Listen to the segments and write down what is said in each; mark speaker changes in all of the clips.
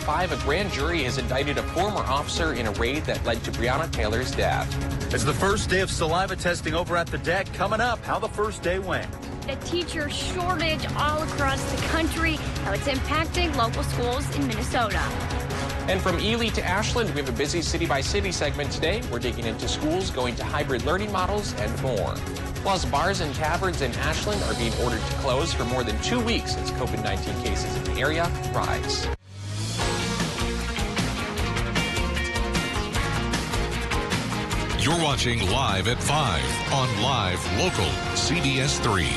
Speaker 1: 5, a grand jury has indicted a former officer in a raid that led to Breonna Taylor's death.
Speaker 2: It's the first day of saliva testing over at the deck. Coming up, how the first day went.
Speaker 3: A teacher shortage all across the country, how it's impacting local schools in Minnesota.
Speaker 1: And from Ely to Ashland, we have a busy city-by-city segment today. We're digging into schools, going to hybrid learning models, and more. Plus, bars and taverns in Ashland are being ordered to close for more than 2 weeks as COVID-19 cases in the area rise.
Speaker 4: You're watching Live at 5 on Live Local CBS3.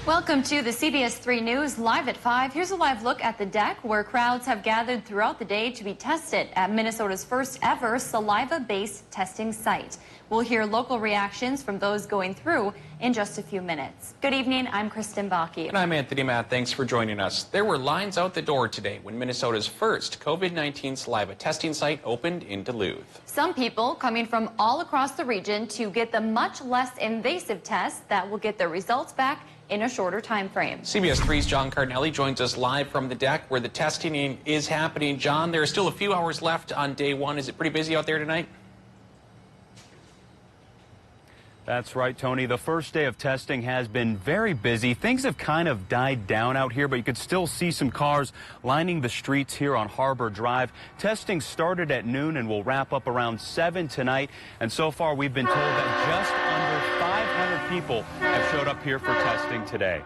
Speaker 5: Welcome to the CBS3 News Live at 5. Here's a live look at the deck where crowds have gathered throughout the day to be tested at Minnesota's first ever saliva-based testing site. We'll hear local reactions from those going through in just a few minutes. Good evening, I'm Kristen Baki.
Speaker 1: And I'm Anthony Matt. Thanks for joining us. There were lines out the door today when Minnesota's first COVID-19 saliva testing site opened in Duluth.
Speaker 5: Some people coming from all across the region to get the much less invasive test that will get their results back in a shorter time frame.
Speaker 1: CBS 3's John Cardinelli joins us live from the deck where the testing is happening. John, there are still a few hours left on day one. Is it pretty busy out there tonight?
Speaker 6: That's right, Tony. The first day of testing has been very busy. Things have kind of died down out here, but you could still see some cars lining the streets here on Harbor Drive. Testing started at noon and will wrap up around 7 tonight. And so far, we've been told that just under 500 people have showed up here for testing today.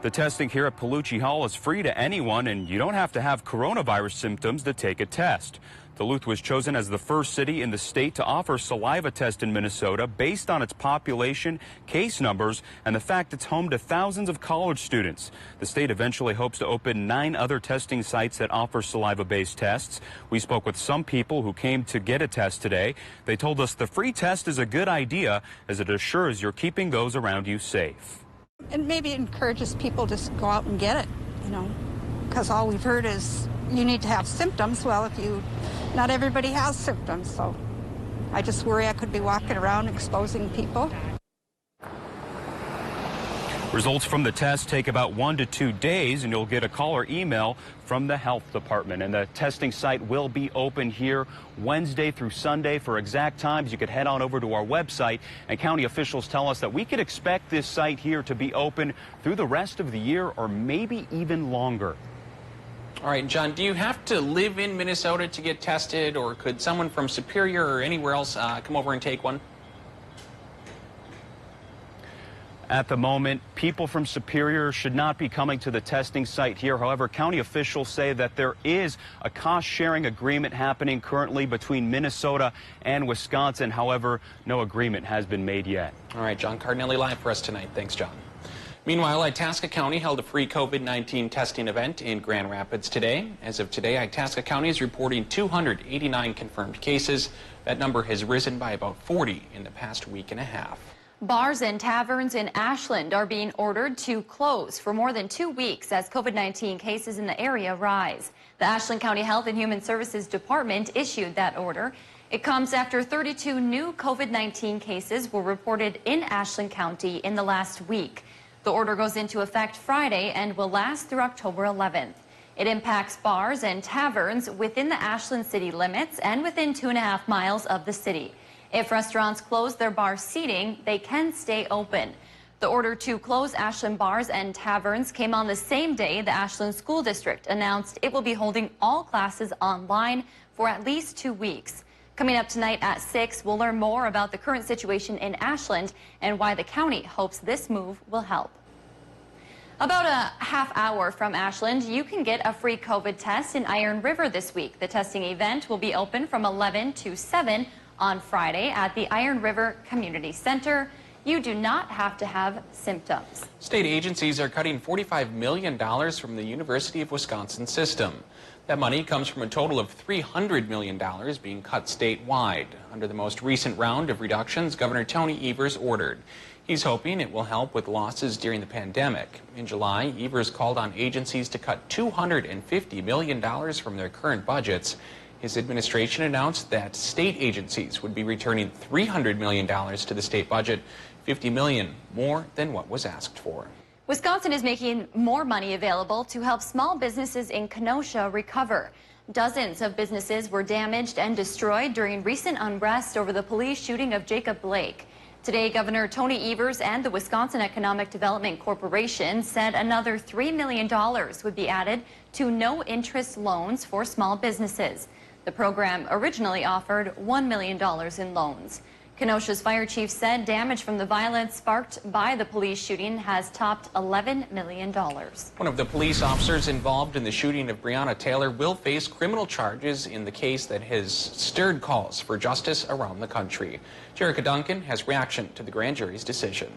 Speaker 6: The testing here at Palucci Hall is free to anyone, and you don't have to have coronavirus symptoms to take a test. Duluth was chosen as the first city in the state to offer saliva test in Minnesota based on its population, case numbers, and the fact it's home to thousands of college students. The state eventually hopes to open 9 other testing sites that offer saliva-based tests. We spoke with some people who came to get a test today. They told us the free test is a good idea as it assures you're keeping those around you safe.
Speaker 7: And maybe it encourages people to just go out and get it, because all we've heard is you need to have symptoms. Well, not everybody has symptoms, so I just worry I could be walking around exposing people.
Speaker 6: Results from the test take about 1 to 2 days, and you'll get a call or email from the health department. And the testing site will be open here Wednesday through Sunday. For exact times, you could head on over to our website, and county officials tell us that we could expect this site here to be open through the rest of the year or maybe even longer.
Speaker 1: All right, John, do you have to live in Minnesota to get tested, or could someone from Superior or anywhere else come over and take one?
Speaker 6: At the moment, people from Superior should not be coming to the testing site here. However, county officials say that there is a cost-sharing agreement happening currently between Minnesota and Wisconsin. However, no agreement has been made yet.
Speaker 1: All right, John Cardinelli live for us tonight. Thanks, John. Meanwhile, Itasca County held a free COVID-19 testing event in Grand Rapids today. As of today, Itasca County is reporting 289 confirmed cases. That number has risen by about 40 in the past week and a half.
Speaker 5: Bars and taverns in Ashland are being ordered to close for more than 2 weeks as COVID-19 cases in the area rise. The Ashland County Health and Human Services Department issued that order. It comes after 32 new COVID-19 cases were reported in Ashland County in the last week. The order goes into effect Friday and will last through October 11th. It impacts bars and taverns within the Ashland city limits and within 2.5 miles of the city. If restaurants close their bar seating, they can stay open. The order to close Ashland bars and taverns came on the same day the Ashland School District announced it will be holding all classes online for at least 2 weeks. Coming up tonight at 6, we'll learn more about the current situation in Ashland and why the county hopes this move will help. About a half hour from Ashland, you can get a free COVID test in Iron River this week. The testing event will be open from 11 to 7 on Friday at the Iron River Community Center. You do not have to have symptoms.
Speaker 1: State agencies are cutting $45 million from the University of Wisconsin system. That money comes from a total of $300 million being cut statewide. Under the most recent round of reductions, Governor Tony Evers ordered. He's hoping it will help with losses during the pandemic. In July, Evers called on agencies to cut $250 million from their current budgets. His administration announced that state agencies would be returning $300 million to the state budget, $50 million more than what was asked for.
Speaker 5: Wisconsin is making more money available to help small businesses in Kenosha recover. Dozens of businesses were damaged and destroyed during recent unrest over the police shooting of Jacob Blake. Today, Governor Tony Evers and the Wisconsin Economic Development Corporation said another $3 million would be added to no-interest loans for small businesses. The program originally offered $1 million in loans. Kenosha's fire chief said damage from the violence sparked by the police shooting has topped $11 million.
Speaker 1: One of the police officers involved in the shooting of Breonna Taylor will face criminal charges in the case that has stirred calls for justice around the country. Jerica Duncan has reaction to the grand jury's decision.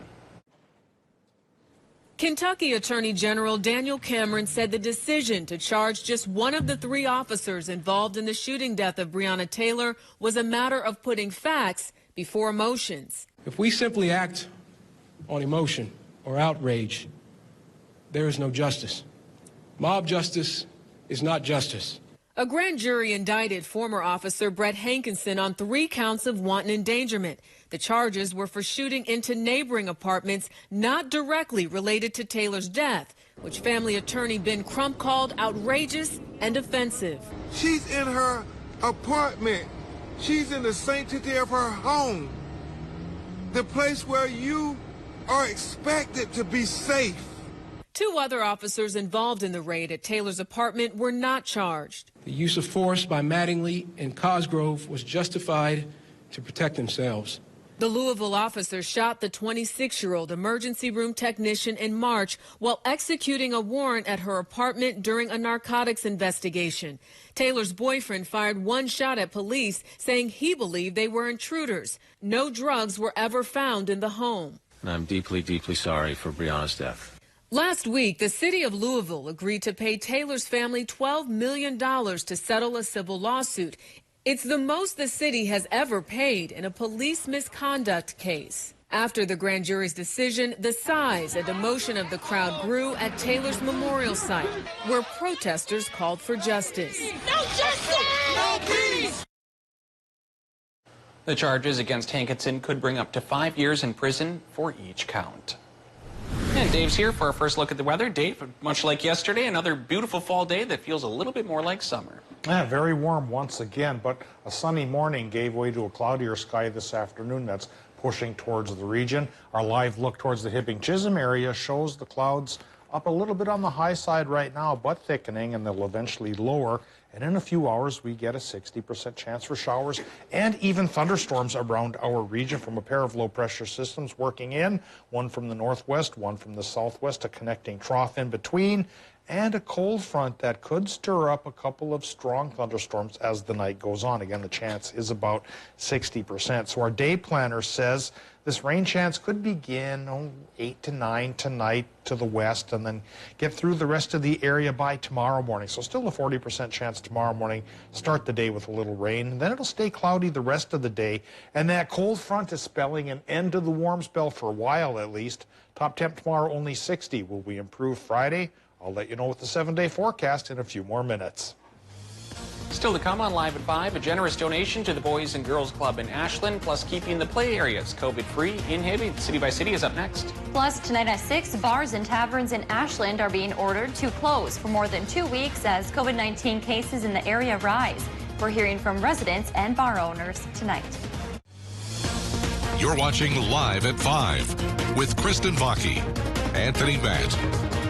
Speaker 8: Kentucky Attorney General Daniel Cameron said the decision to charge just one of the 3 officers involved in the shooting death of Breonna Taylor was a matter of putting facts before emotions.
Speaker 9: If we simply act on emotion or outrage, there is no justice. Mob justice is not justice.
Speaker 8: A grand jury indicted former officer Brett Hankinson on 3 counts of wanton endangerment. The charges were for shooting into neighboring apartments not directly related to Taylor's death, which family attorney Ben Crump called outrageous and offensive.
Speaker 10: She's in her apartment. She's in the sanctity of her home, the place where you are expected to be safe.
Speaker 8: 2 other officers involved in the raid at Taylor's apartment were not charged.
Speaker 9: The use of force by Mattingly and Cosgrove was justified to protect themselves.
Speaker 8: The Louisville officer shot the 26-year-old emergency room technician in March while executing a warrant at her apartment during a narcotics investigation. Taylor's boyfriend fired 1 shot at police, saying he believed they were intruders. No drugs were ever found in the home.
Speaker 11: I'm deeply, deeply sorry for Breonna's death.
Speaker 8: Last week, the city of Louisville agreed to pay Taylor's family $12 million to settle a civil lawsuit. It's the most the city has ever paid in a police misconduct case. After the grand jury's decision, the size and emotion of the crowd grew at Taylor's memorial site, where protesters called for justice.
Speaker 10: No justice! No peace!
Speaker 1: The charges against Hankinson could bring up to 5 years in prison for each count. And Dave's here for our first look at the weather. Dave, much like yesterday, another beautiful fall day that feels a little bit more like summer.
Speaker 12: Yeah, very warm once again, but a sunny morning gave way to a cloudier sky this afternoon that's pushing towards the region. Our live look towards the Hibbing-Chisholm area shows the clouds up a little bit on the high side right now, but thickening, and they'll eventually lower. And in a few hours, we get a 60% chance for showers and even thunderstorms around our region from a pair of low-pressure systems working in, one from the northwest, one from the southwest, a connecting trough in between, and a cold front that could stir up a couple of strong thunderstorms as the night goes on. Again, the chance is about 60%. So our day planner says this rain chance could begin 8 to 9 tonight to the west and then get through the rest of the area by tomorrow morning. So still a 40% chance tomorrow morning. Start the day with a little rain, and then it'll stay cloudy the rest of the day. And that cold front is spelling an end to the warm spell for a while at least. Top temp tomorrow only 60. Will we improve Friday? I'll let you know with the 7-day forecast in a few more minutes.
Speaker 1: Still to come on Live at 5, a generous donation to the Boys and Girls Club in Ashland, plus keeping the play areas COVID-free in Hibbing. City by City is up next.
Speaker 5: Plus, tonight at 6, bars and taverns in Ashland are being ordered to close for more than 2 weeks as COVID-19 cases in the area rise. We're hearing from residents and bar owners tonight.
Speaker 4: You're watching Live at 5 with Kristen Vaki, Anthony Matt,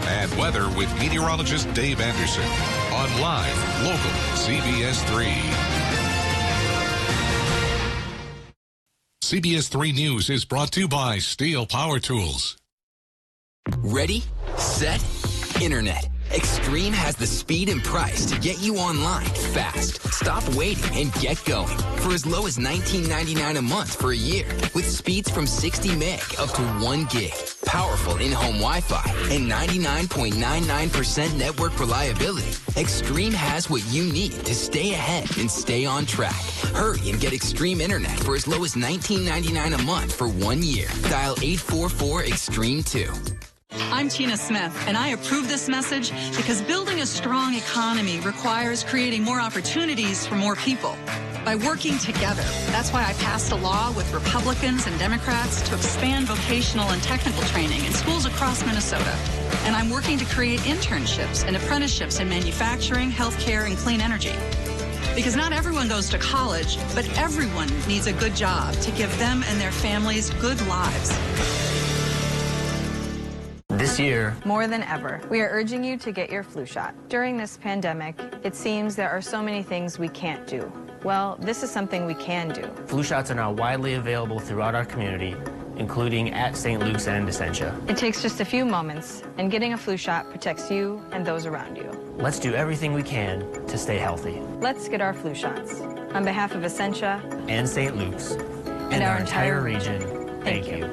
Speaker 4: and weather with meteorologist Dave Anderson on Live Local CBS 3. CBS 3 News is brought to you by Steel Power Tools.
Speaker 13: Ready, set, internet. Extreme has the speed and price to get you online fast. Stop waiting and get going for as low as $19.99 a month for a year with speeds from 60 meg up to 1 gig. Powerful in-home Wi-Fi and 99.99% network reliability. Extreme has what you need to stay ahead and stay on track. Hurry and get Extreme Internet for as low as $19.99 a month for 1 year. Dial 844-EXTREME2.
Speaker 14: I'm Tina Smith, and I approve this message because building a strong economy requires creating more opportunities for more people. by working together. That's why I passed a law with Republicans and Democrats to expand vocational and technical training in schools across Minnesota. And I'm working to create internships and apprenticeships in manufacturing, healthcare, and clean energy. Because not everyone goes to college, but everyone needs a good job to give them and their families good lives.
Speaker 15: This year,
Speaker 16: more than ever, we are urging you to get your flu shot. During this pandemic, it seems there are so many things we can't do. Well, this is something we can do.
Speaker 15: flu shots are now widely available throughout our community, including at St. Luke's and Essentia.
Speaker 16: It takes just a few moments, and getting a flu shot protects you and those around you.
Speaker 15: Let's do everything we can to stay healthy.
Speaker 16: Let's get our flu shots. On behalf of Essentia
Speaker 15: and St. Luke's and our entire region, thank you.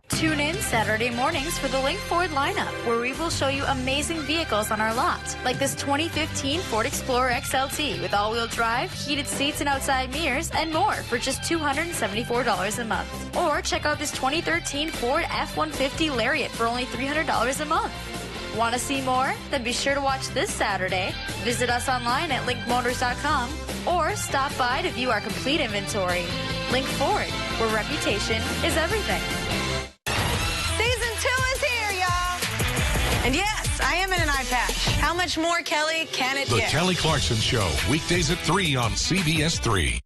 Speaker 17: Tune in Saturday mornings for the Link Ford lineup, where we will show you amazing vehicles on our lot, like this 2015 Ford Explorer XLT with all-wheel drive, heated seats and outside mirrors, and more for just $274 a month. Or check out this 2013 Ford F-150 Lariat for only $300 a month. Want to see more? Then be sure to watch this Saturday. Visit us online at linkmotors.com or stop by to view our complete inventory. Link Ford, where reputation is everything.
Speaker 18: Season 2 is here, y'all. And yes, I am in an eye patch. How much more, Kelly, can it
Speaker 4: The
Speaker 18: get?
Speaker 4: Kelly Clarkson Show, weekdays at 3 on CBS3.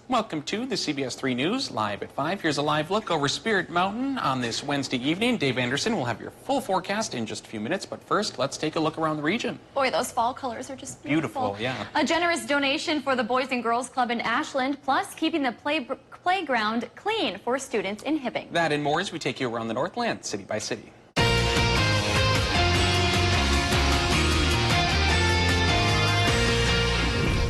Speaker 1: Welcome to the CBS3 News, live at 5. Here's a live look over Spirit Mountain on this Wednesday evening. Dave Anderson will have your full forecast in just a few minutes, but first, let's take a look around the region.
Speaker 5: Boy, those fall colors are just beautiful.
Speaker 1: Beautiful, yeah.
Speaker 5: A generous donation for the Boys and Girls Club in Ashland, plus keeping the playground clean for students in Hibbing.
Speaker 1: That and more as we take you around the Northland, city by city.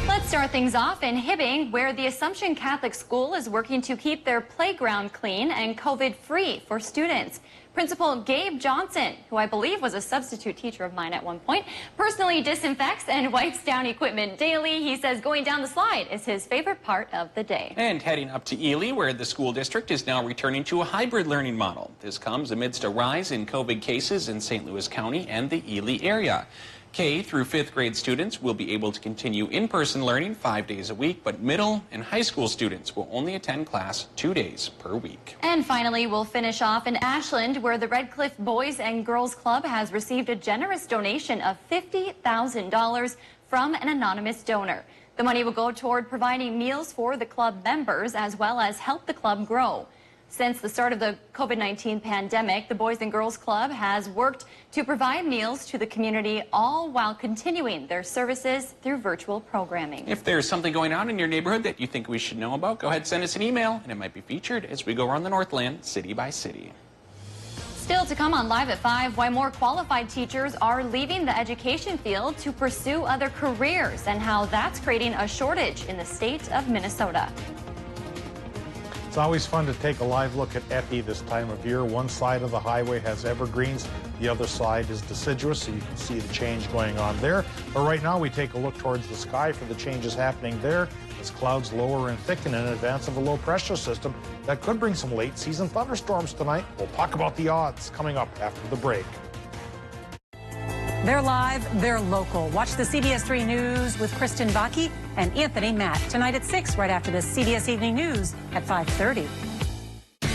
Speaker 5: Let's start things off in Hibbing, where the Assumption Catholic School is working to keep their playground clean and COVID-free for students. Principal Gabe Johnson, who I believe was a substitute teacher of mine at one point, personally disinfects and wipes down equipment daily. He says going down the slide is his favorite part of the day.
Speaker 1: And heading up to Ely, where the school district is now returning to a hybrid learning model. This comes amidst a rise in COVID cases in St. Louis County and the Ely area. K through 5th grade students will be able to continue in-person learning 5 days a week, but middle and high school students will only attend class 2 days per week.
Speaker 5: And finally, we'll finish off in Ashland, where the Red Cliff Boys and Girls Club has received a generous donation of $50,000 from an anonymous donor. The money will go toward providing meals for the club members, as well as help the club grow. Since the start of the COVID-19 pandemic, the Boys and Girls Club has worked to provide meals to the community, all while continuing their services through virtual programming.
Speaker 1: If there's something going on in your neighborhood that you think we should know about, go ahead and send us an email, and it might be featured as we go around the Northland, city by city.
Speaker 5: Still to come on Live at 5, why more qualified teachers are leaving the education field to pursue other careers and how that's creating a shortage in the state of Minnesota.
Speaker 12: It's always fun to take a live look at Epi this time of year. One side of the highway has evergreens, the other side is deciduous, so you can see the change going on there. But right now we take a look towards the sky for the changes happening there as clouds lower and thicken in advance of a low pressure system that could bring some late season thunderstorms tonight. We'll talk about the odds coming up after the break.
Speaker 19: They're live, they're local. Watch the CBS3 News with Kristen Vaki and Anthony Matt tonight at 6, right after the CBS Evening News at 5:30.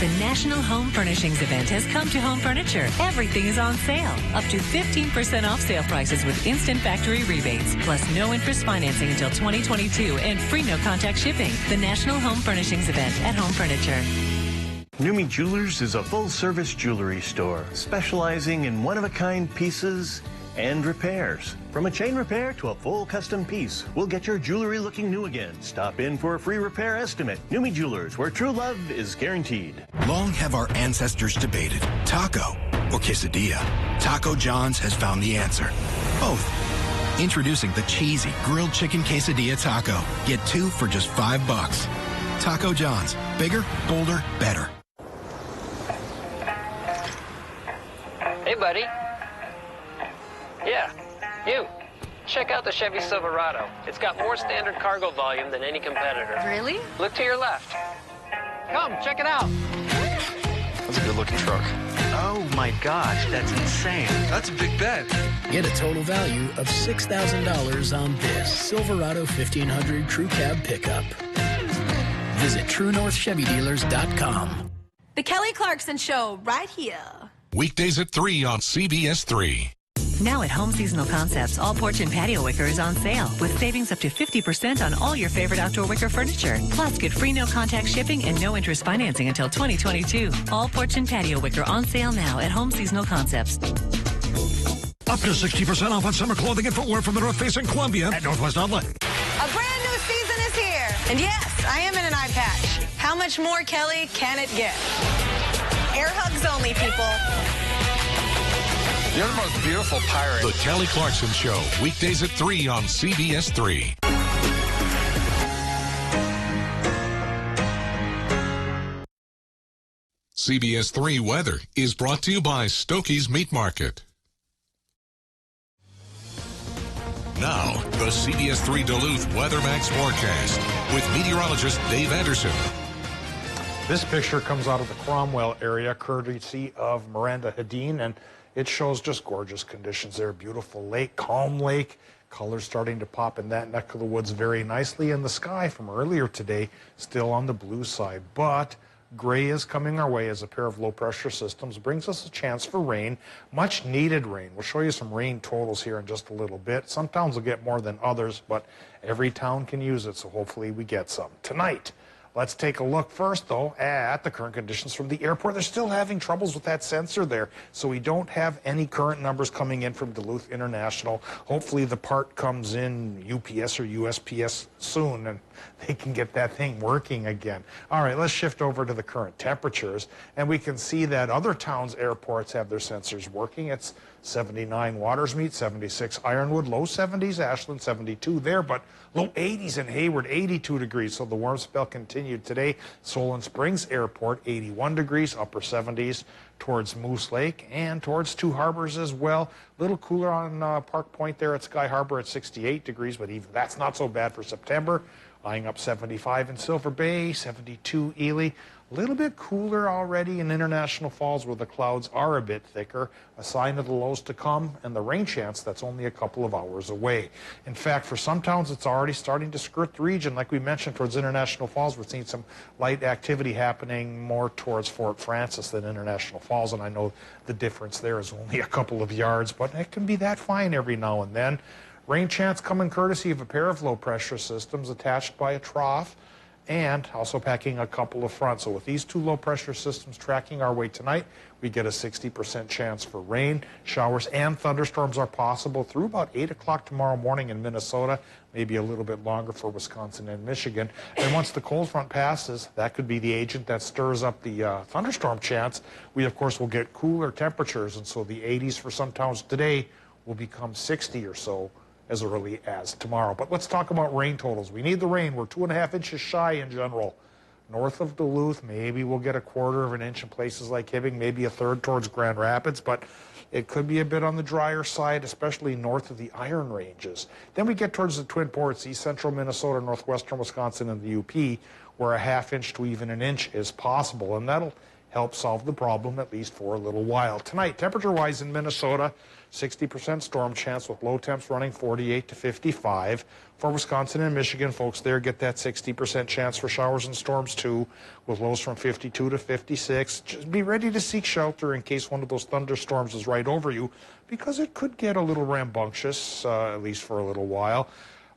Speaker 20: The National Home Furnishings event has come to Home Furniture. Everything is on sale. Up to 15% off sale prices with instant factory rebates. Plus no interest financing until 2022 and free no-contact shipping. The National Home Furnishings event at Home Furniture.
Speaker 21: Numi Jewelers is a full-service jewelry store specializing in one-of-a-kind pieces and repairs. From a chain repair to a full custom piece, we'll get your jewelry looking new again. Stop in for a free repair estimate. Numi Jewelers, where true love is guaranteed.
Speaker 22: Long have our ancestors debated, taco or quesadilla. Taco John's has found the answer. Both. Introducing the cheesy grilled chicken quesadilla taco. Get 2 for just $5. Taco John's. Bigger, bolder, better.
Speaker 23: Hey, buddy. Yeah, you. Check out the Chevy Silverado. It's got more standard cargo volume than any competitor.
Speaker 5: Really?
Speaker 23: Look to your left. Come, check it out.
Speaker 24: That's a good-looking truck.
Speaker 2: Oh my gosh, that's insane.
Speaker 3: That's a big bet.
Speaker 7: Get a total value of $6,000 on this Silverado 1500 Crew Cab pickup. Visit TrueNorthChevyDealers.com.
Speaker 18: The Kelly Clarkson Show, right here.
Speaker 4: Weekdays at 3 on CBS3.
Speaker 20: Now at Home Seasonal Concepts, all porch and patio wicker is on sale with savings up to 50% on all your favorite outdoor wicker furniture. Plus, get free no-contact shipping and no interest financing until 2022. All porch and patio wicker on sale now at Home Seasonal Concepts.
Speaker 24: Up to 60% off on summer clothing and footwear from the North Face and Columbia at Northwest Outlet.
Speaker 18: A brand new season is here. And yes, I am in an eye patch. How much more, Kelly, can it get? Air hugs only, people.
Speaker 3: You're the most beautiful pirate.
Speaker 4: The Kelly Clarkson Show, weekdays at 3 on CBS3. CBS3 weather is brought to you by Stokey's Meat Market. Now, the CBS3 Duluth WeatherMax forecast with meteorologist Dave Anderson.
Speaker 12: This picture comes out of the Cromwell area, courtesy of Miranda Hedin, and it shows just gorgeous conditions there. Beautiful lake, calm lake, colors starting to pop in that neck of the woods very nicely. And the sky from earlier today still on the blue side, but gray is coming our way as a pair of low-pressure systems brings us a chance for rain, much needed rain. We'll show you some rain totals here in just a little bit. Some towns will get more than others, but every town can use it, so hopefully we get some. Tonight, let's take a look first, though, at the current conditions from the airport. They're still having troubles with that sensor there, so we don't have any current numbers coming in from Duluth International. Hopefully the part comes in UPS or USPS soon, and they can get that thing working again. All right, let's shift over to the current temperatures, and we can see that other towns' airports have their sensors working. It's 79 Watersmeet, 76 Ironwood, low 70s, Ashland 72 there, but low 80s in Hayward, 82 degrees. So the warm spell continued today. Solon Springs Airport, 81 degrees, upper 70s towards Moose Lake and towards Two Harbors as well. A little cooler on Park Point there at Sky Harbor at 68 degrees, but even that's not so bad for September. Eyeing up 75 in Silver Bay, 72 Ely. A little bit cooler already in International Falls where the clouds are a bit thicker, a sign of the lows to come, and the rain chance that's only a couple of hours away. In fact, for some towns, it's already starting to skirt the region. Like we mentioned, towards International Falls, we're seeing some light activity happening more towards Fort Francis than International Falls, and I know the difference there is only a couple of yards, but it can be that fine every now and then. Rain chance coming courtesy of a pair of low-pressure systems attached by a trough, and also packing a couple of fronts. So with these two low-pressure systems tracking our way tonight, we get a 60% chance for rain. Showers and thunderstorms are possible through about 8 o'clock tomorrow morning in Minnesota, maybe a little bit longer for Wisconsin and Michigan. And once the cold front passes, that could be the agent that stirs up the thunderstorm chance. We, of course, will get cooler temperatures, and so the 80s for some towns today will become 60 or so as early as tomorrow. But let's talk about rain totals. We need the rain. We're 2.5 inches shy in general. North of Duluth, maybe we'll get 1/4 of an inch in places like Hibbing, maybe 1/3 towards Grand Rapids, but it could be a bit on the drier side, especially north of the Iron Ranges. Then we get towards the Twin Ports, east central Minnesota, northwestern Wisconsin, and the UP, where 1/2 inch to even an inch is possible, and that'll help solve the problem at least for a little while. Tonight, temperature-wise in Minnesota, 60% storm chance with low temps running 48 to 55. For Wisconsin and Michigan, folks there get that 60% chance for showers and storms too, with lows from 52 to 56. Just be ready to seek shelter in case one of those thunderstorms is right over you, because it could get a little rambunctious, at least for a little while.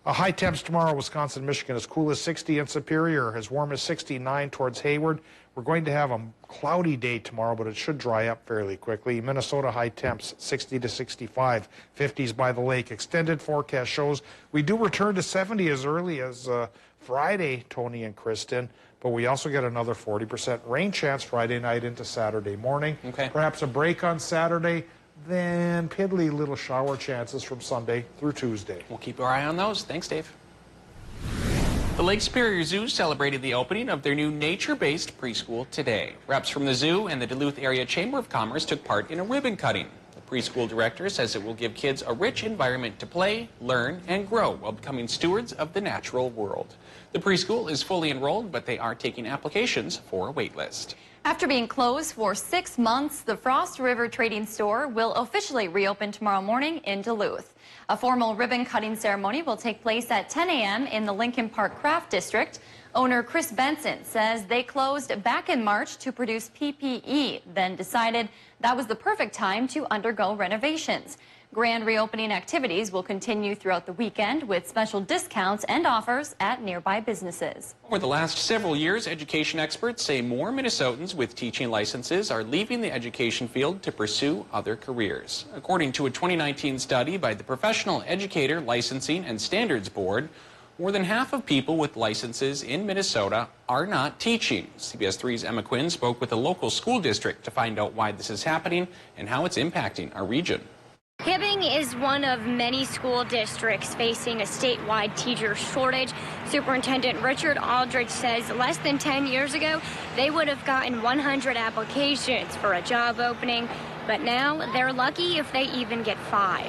Speaker 12: High temps tomorrow, Wisconsin, Michigan, as cool as 60 in Superior, as warm as 69 towards Hayward. We're going to have a cloudy day tomorrow, but it should dry up fairly quickly. Minnesota high temps, 60 to 65, 50s by the lake. Extended forecast shows we do return to 70 as early as Friday, Tony and Kristen, but we also get another 40% rain chance Friday night into Saturday morning.
Speaker 1: Okay.
Speaker 12: Perhaps a break on Saturday, then piddly little shower chances from Sunday through Tuesday.
Speaker 1: We'll keep our eye on those. Thanks, Dave. The Lake Superior Zoo celebrated the opening of their new nature-based preschool today. Reps from the zoo and the Duluth Area Chamber of Commerce took part in a ribbon cutting. The preschool director says it will give kids a rich environment to play, learn, and grow while becoming stewards of the natural world. The preschool is fully enrolled, but they are taking applications for a wait list.
Speaker 5: After being closed for 6 months, the Frost River Trading Store will officially reopen tomorrow morning in Duluth. A formal ribbon-cutting ceremony will take place at 10 a.m. in the Lincoln Park Craft District. Owner Chris Benson says they closed back in March to produce PPE, then decided that was the perfect time to undergo renovations. Grand reopening activities will continue throughout the weekend with special discounts and offers at nearby businesses.
Speaker 1: Over the last several years, education experts say more Minnesotans with teaching licenses are leaving the education field to pursue other careers. According to a 2019 study by the Professional Educator Licensing and Standards Board, more than half of people with licenses in Minnesota are not teaching. CBS3's Emma Quinn spoke with a local school district to find out why this is happening and how it's impacting our region.
Speaker 6: Hibbing is one of many school districts facing a statewide teacher shortage. Superintendent Richard Aldrich says less than 10 years ago, they would have gotten 100 applications for a job opening, but now they're lucky if they even get 5.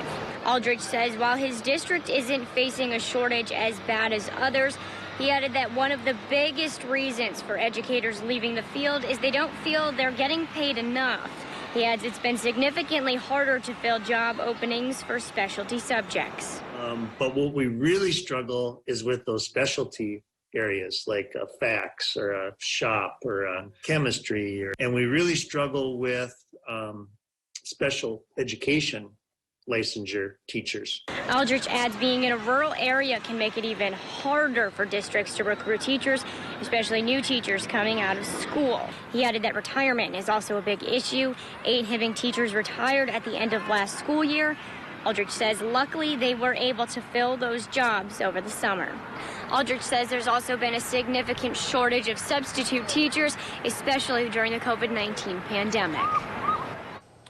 Speaker 6: Aldrich says while his district isn't facing a shortage as bad as others, he added that one of the biggest reasons for educators leaving the field is they don't feel they're getting paid enough. He adds it's been significantly harder to fill job openings for specialty subjects.
Speaker 8: But what we really struggle is with those specialty areas like a fax or a shop or a chemistry, and we really struggle with special education licensure teachers.
Speaker 6: Aldrich adds being in a rural area can make it even harder for districts to recruit teachers, especially new teachers coming out of school. He added that retirement is also a big issue. 8 Hibbing teachers retired at the end of last school year. Aldrich says luckily they were able to fill those jobs over the summer. Aldrich says there's also been a significant shortage of substitute teachers, especially during the COVID-19 pandemic.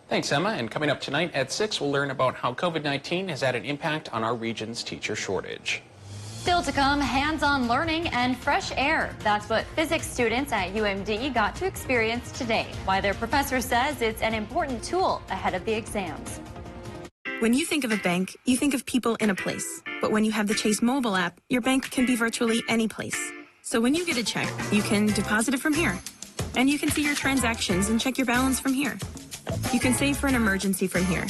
Speaker 1: Thanks, Emma. And coming up tonight at 6, we'll learn about how COVID-19 has had an impact on our region's teacher shortage.
Speaker 5: Still to come, hands-on learning and fresh air. That's what physics students at UMD got to experience today. Why their professor says it's an important tool ahead of the exams.
Speaker 9: When you think of a bank, you think of people in a place. But when you have the Chase mobile app, your bank can be virtually any place. So when you get a check, you can deposit it from here. And you can see your transactions and check your balance from here. You can save for an emergency from here,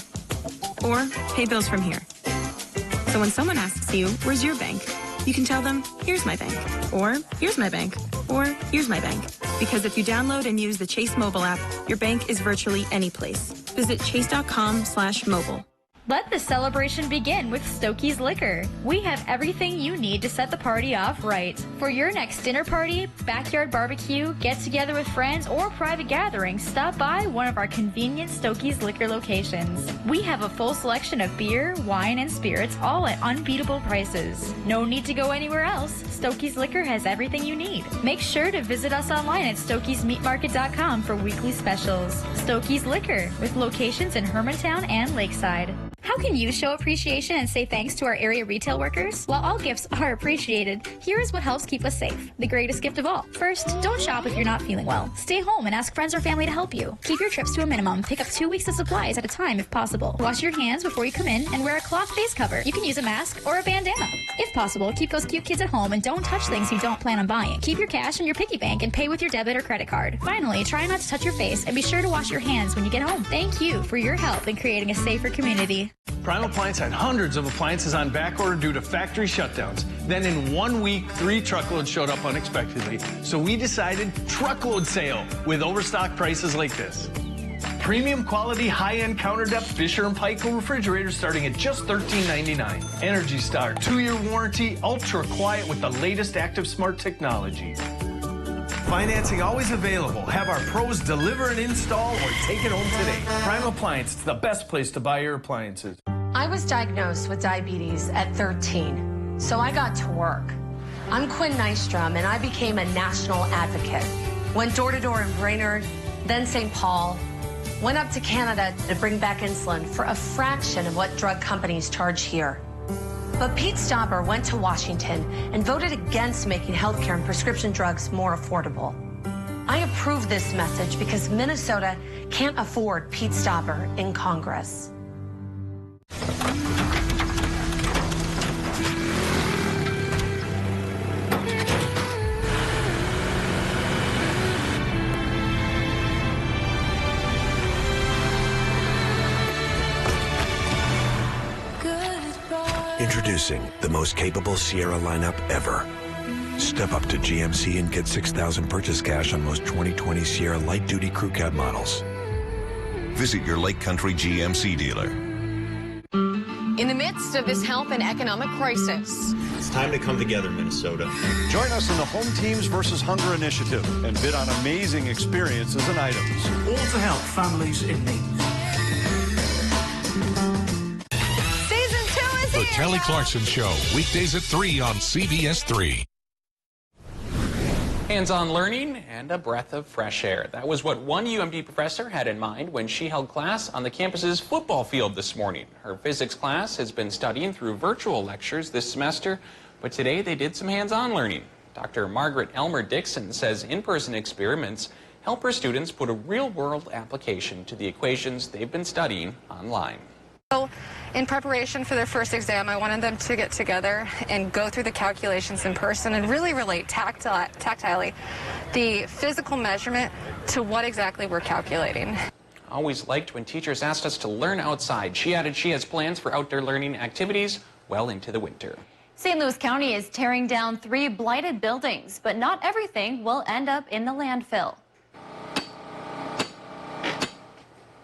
Speaker 9: or pay bills from here. So when someone asks you, where's your bank? You can tell them, here's my bank, or here's my bank, or here's my bank. Because if you download and use the Chase mobile app, your bank is virtually any place. Visit chase.com/mobile.
Speaker 11: Let the celebration begin with Stokey's Liquor. We have everything you need to set the party off right. For your next dinner party, backyard barbecue, get together with friends, or private gathering, stop by one of our convenient Stokey's Liquor locations. We have a full selection of beer, wine, and spirits, all at unbeatable prices. No need to go anywhere else. Stokey's Liquor has everything you need. Make sure to visit us online at stokeysmeatmarket.com for weekly specials. Stokey's Liquor, with locations in Hermantown and Lakeside. How can you show appreciation and say thanks to our area retail workers? While all gifts are appreciated, here is what helps keep us safe. The greatest gift of all. First, don't shop if you're not feeling well. Stay home and ask friends or family to help you. Keep your trips to a minimum. Pick up 2 weeks of supplies at a time if possible. Wash your hands before you come in and wear a cloth face cover. You can use a mask or a bandana. If possible, keep those cute kids at home and don't touch things you don't plan on buying. Keep your cash in your piggy bank and pay with your debit or credit card. Finally, try not to touch your face and be sure to wash your hands when you get home. Thank you for your help in creating a safer community.
Speaker 25: Prime Appliance had hundreds of appliances on back order due to factory shutdowns. Then in 1 week, 3 truckloads showed up unexpectedly. So we decided truckload sale with overstock prices like this. Premium quality, high-end counter depth Fisher & Paykel refrigerators starting at just $13.99. Energy Star 2-year warranty, ultra quiet with the latest Active Smart technology. Financing always available. Have our pros deliver and install or take it home today. Prime Appliance, it's the best place to buy your appliances.
Speaker 26: I was diagnosed with diabetes at 13, so I got to work. I'm Quinn Nystrom, and I became a national advocate. Went door to door in Brainerd, then St. Paul. Went up to Canada to bring back insulin for a fraction of what drug companies charge here. But Pete Stauber went to Washington and voted against making healthcare and prescription drugs more affordable. I approve this message because Minnesota can't afford Pete Stopper in Congress.
Speaker 10: Introducing the most capable Sierra lineup ever. Step up to GMC and get $6,000 purchase cash on most 2020 Sierra light-duty crew cab models.
Speaker 13: Visit your Lake Country GMC dealer.
Speaker 14: In the midst of this health and economic crisis,
Speaker 15: it's time to come together, Minnesota.
Speaker 16: Join us in the Home Teams versus Hunger initiative and bid on amazing experiences and items.
Speaker 17: All to help families in need.
Speaker 4: The Kelly Clarkson Show, weekdays at 3 on CBS3.
Speaker 1: Hands-on learning and a breath of fresh air. That was what one UMD professor had in mind when she held class on the campus's football field this morning. Her physics class has been studying through virtual lectures this semester, but today they did some hands-on learning. Dr. Margaret Elmer-Dixon says in-person experiments help her students put a real-world application to the equations they've been studying online.
Speaker 27: So, in preparation for their first exam, I wanted them to get together and go through the calculations in person and really relate tactilely the physical measurement to what exactly we're calculating.
Speaker 1: Always liked when teachers asked us to learn outside. She added she has plans for outdoor learning activities well into the winter.
Speaker 5: St. Louis County is tearing down 3 blighted buildings, but not everything will end up in the landfill.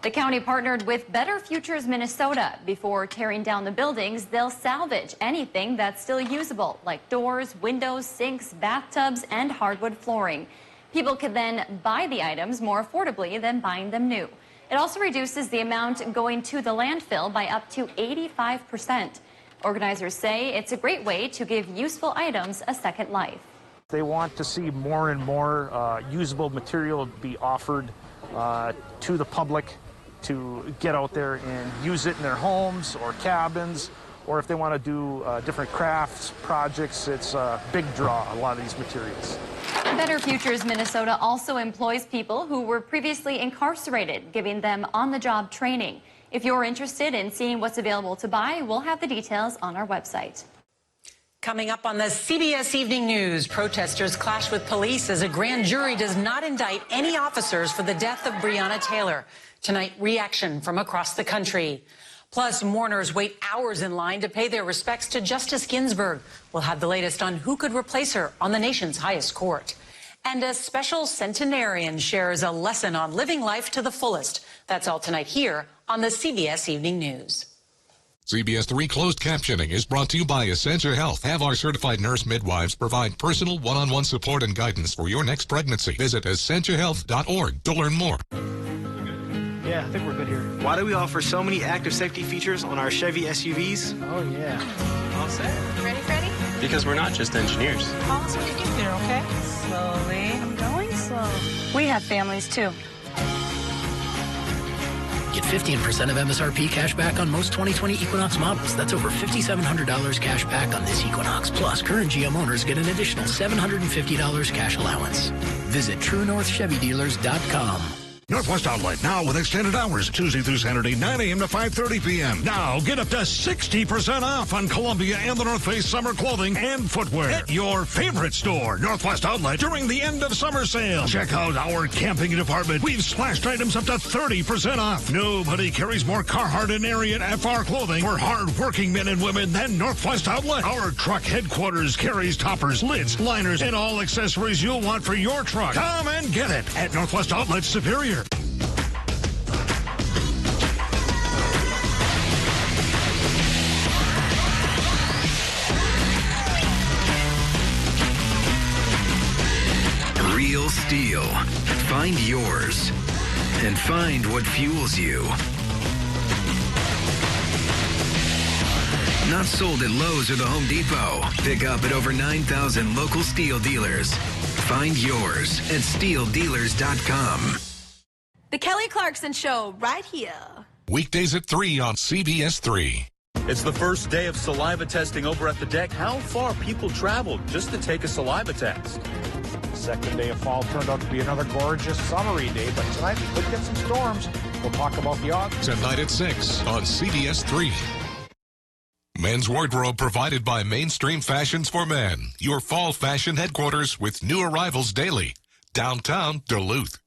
Speaker 5: The county partnered with Better Futures Minnesota. Before tearing down the buildings, they'll salvage anything that's still usable, like doors, windows, sinks, bathtubs, and hardwood flooring. People can then buy the items more affordably than buying them new. It also reduces the amount going to the landfill by up to 85%. Organizers say it's a great way to give useful items a second life.
Speaker 28: They want to see more and more usable material be offered to the public to get out there and use it in their homes or cabins, or if they want to do different crafts, projects. It's a big draw, a lot of these materials.
Speaker 5: Better Futures Minnesota also employs people who were previously incarcerated, giving them on-the-job training. If you're interested in seeing what's available to buy, we'll have the details on our website.
Speaker 19: Coming up on the CBS Evening News, protesters clash with police as a grand jury does not indict any officers for the death of Breonna Taylor. Tonight, reaction from across the country. Plus, mourners wait hours in line to pay their respects to Justice Ginsburg. We'll have the latest on who could replace her on the nation's highest court. And a special centenarian shares a lesson on living life to the fullest. That's all tonight here on the CBS Evening News.
Speaker 4: CBS3 closed captioning is brought to you by Essentia Health. Have our certified nurse midwives provide personal one-on-one support and guidance for your next pregnancy. Visit essentiahealth.org to learn more.
Speaker 29: Yeah, I think we're good here. Why do we offer so many active safety features on our Chevy SUVs? Oh, yeah. All set.
Speaker 14: Ready, Freddie?
Speaker 29: Because we're not just engineers.
Speaker 14: Call us when you get there, okay? Slowly. I'm going slow. We have families, too.
Speaker 7: Get 15% of MSRP cash back on most 2020 Equinox models. That's over $5,700 cash back on this Equinox. Plus, current GM owners get an additional $750 cash allowance. Visit TrueNorthChevyDealers.com.
Speaker 24: Northwest Outlet, now with extended hours, Tuesday through Saturday, 9 a.m. to 5:30 p.m. Now, get up to 60% off on Columbia and the North Face summer clothing and footwear at your favorite store, Northwest Outlet, during the end of summer sale. Check out our camping department. We've slashed items up to 30% off. Nobody carries more Carhartt and Ariat FR clothing for hard-working men and women than Northwest Outlet. Our truck headquarters carries toppers, lids, liners, and all accessories you'll want for your truck. Come and get it at Northwest Outlet Superior.
Speaker 22: Real steel. Find yours. And find what fuels you. Not sold at Lowe's or the Home Depot. Pick up at over 9,000 local steel dealers. Find yours at steeldealers.com.
Speaker 18: The Kelly Clarkson Show, right here.
Speaker 4: Weekdays at 3 on CBS3.
Speaker 16: It's the first day of saliva testing over at the deck. How far people traveled just to take a saliva test.
Speaker 28: Second day of fall turned out to be another gorgeous summery day, but tonight we could get some storms. We'll talk about the odds.
Speaker 4: Tonight at 6 on CBS3. Men's wardrobe provided by Mainstream Fashions for Men, your fall fashion headquarters with new arrivals daily. Downtown Duluth.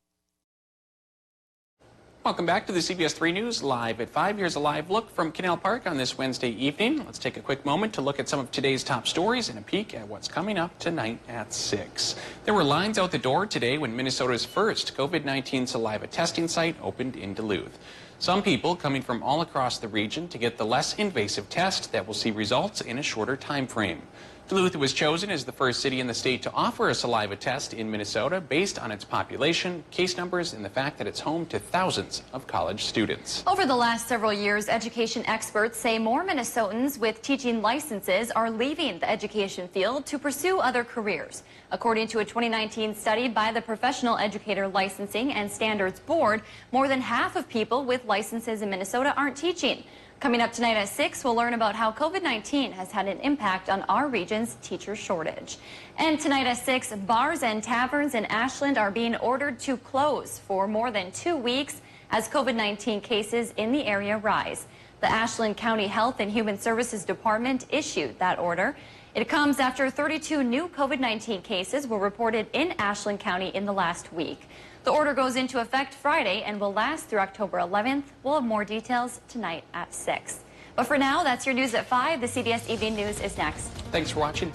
Speaker 1: Welcome back to the CBS 3 News Live at 5. Here's a live look from Canal Park on this Wednesday evening. Let's take a quick moment to look at some of today's top stories and a peek at what's coming up tonight at 6. There were lines out the door today when Minnesota's first COVID-19 saliva testing site opened in Duluth. Some people coming from all across the region to get the less invasive test that will see results in a shorter time frame. Duluth was chosen as the first city in the state to offer a saliva test in Minnesota based on its population, case numbers, and the fact that it's home to thousands of college students.
Speaker 5: Over the last several years, education experts say more Minnesotans with teaching licenses are leaving the education field to pursue other careers. According to a 2019 study by the Professional Educator Licensing and Standards Board, more than half of people with licenses in Minnesota aren't teaching. Coming up tonight at 6, we'll learn about how COVID-19 has had an impact on our region's teacher shortage. And tonight at 6, bars and taverns in Ashland are being ordered to close for more than 2 weeks as COVID-19 cases in the area rise. The Ashland County Health and Human Services Department issued that order. It comes after 32 new COVID-19 cases were reported in Ashland County in the last week. The order goes into effect Friday and will last through October 11th. We'll have more details tonight at 6. But for now, that's your news at 5. The CBS Evening News is next.
Speaker 1: Thanks for watching.